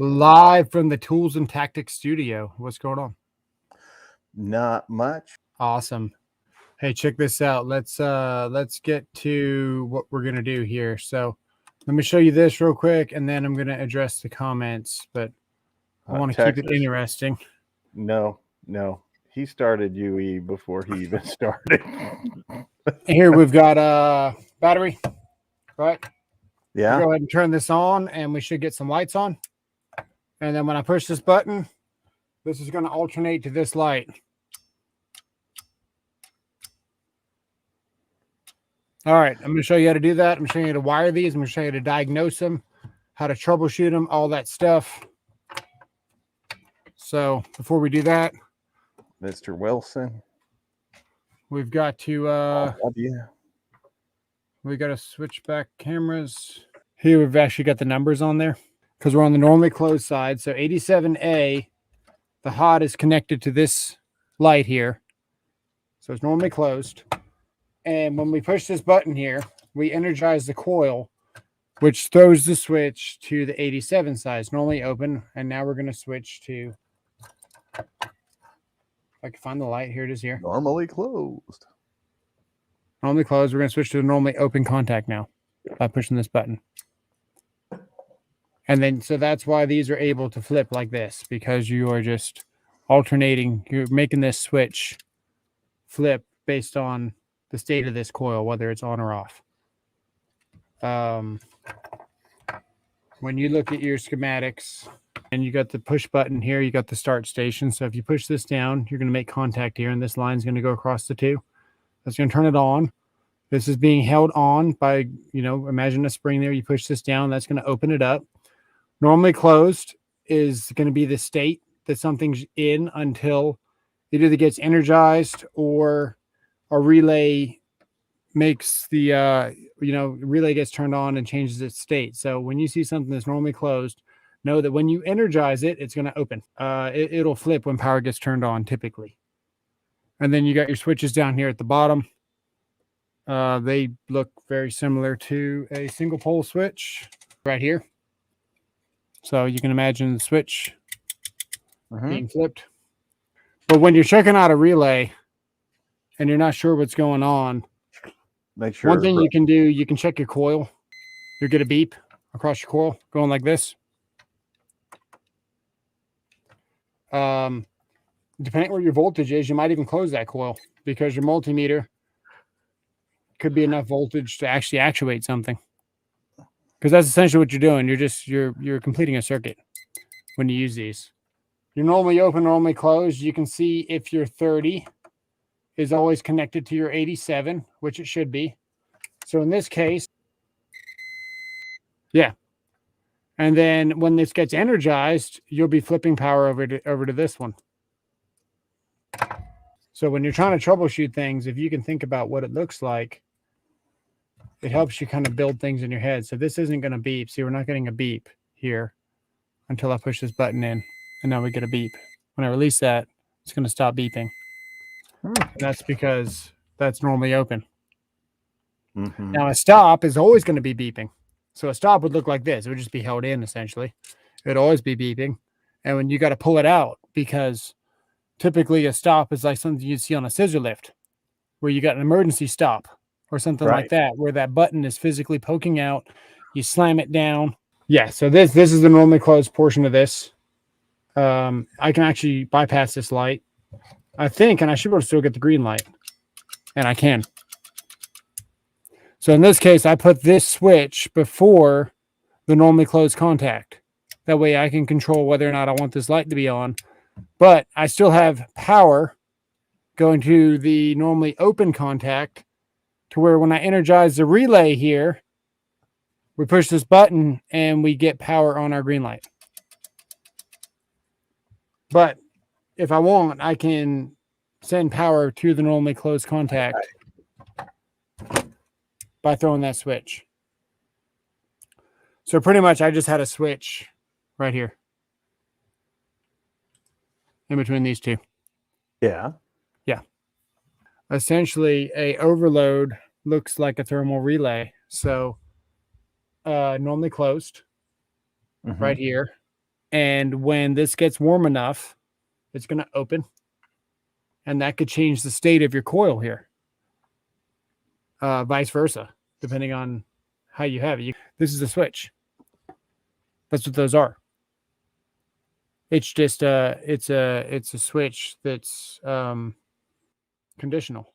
Live from the Tools and Tactics studio. What's going on? Not much. Awesome. Hey, check this out. Let's get to what we're gonna do here. So let me show you this real quick, and then I'm gonna address the comments. But I want to keep it interesting. No. He started UE before he even started. Here we've got a battery, right? Yeah. Go ahead and turn this on, and we should get some lights on. And then when I push this button, this is going to alternate to this light. All right, I'm going to show you how to do that. I'm going to show you how to wire these. I'm going to show you how to diagnose them, how to troubleshoot them, all that stuff. So before we do that, Mr. Wilson, we've got to yeah. We got to switch back cameras. Here we've actually got the numbers on there because we're on the normally closed side. So 87A, the hot is connected to this light here. So it's normally closed. And when we push this button here, we energize the coil, which throws the switch to the 87 side. It's normally open. And now we're going to switch to, if I can find the light, here it is here. Normally closed. Normally closed. We're going to switch to the normally open contact now by pushing this button. And then, so that's why these are able to flip like this, because you are just alternating. You're making this switch flip based on the state of this coil, whether it's on or off. When you look at your schematics and you got the push button here, you got the start station. So if you push this down, you're going to make contact here, and this line is going to go across the two. That's going to turn it on. This is being held on by, imagine a spring there. You push this down, that's going to open it up. Normally closed is going to be the state that something's in until it either gets energized or a relay makes the, relay gets turned on and changes its state. So when you see something that's normally closed, know that when you energize it, it's going to open. It'll flip when power gets turned on typically. And then you got your switches down here at the bottom. They look very similar to a single pole switch right here. So you can imagine the switch being flipped. But when you're checking out a relay and you're not sure what's going on, make sure. One thing you can do, you can check your coil. You'll get a beep across your coil going like this. Depending where your voltage is, you might even close that coil because your multimeter could be enough voltage to actually actuate something. Because that's essentially what you're doing. You're completing a circuit when you use these. You're normally open, normally closed. You can see if your 30 is always connected to your 87, which it should be. So in this case, yeah. And then when this gets energized, you'll be flipping power over to this one. So when you're trying to troubleshoot things, if you can think about what it looks like, it helps you kind of build things in your head. So this isn't going to beep. See, we're not getting a beep here until I push this button in. And now we get a beep. When I release that, it's going to stop beeping. That's because that's normally open. Now a stop is always going to be beeping. So a stop would look like this. It would just be held in essentially. It'd always be beeping. And when you got to pull it out, because typically a stop is like something you'd see on a scissor lift where you got an emergency stop or something like that, where that button is physically poking out. You slam it down. Yeah. So this is the normally closed portion of this. I can actually bypass this light, I think, and I should be able to still get the green light, and I can. So in this case, I put this switch before the normally closed contact. That way I can control whether or not I want this light to be on, but I still have power going to the normally open contact to where when I energize the relay here, we push this button and we get power on our green light. But if I want, I can send power to the normally closed contact by throwing that switch. So pretty much I just had a switch right here in between these two. Yeah. Yeah. Essentially a overload looks like a thermal relay. So normally closed right here. And when this gets warm enough, it's going to open. And that could change the state of your coil here. Vice versa, depending on how you have it. This is a switch. That's what those are. It's just it's a switch that's conditional.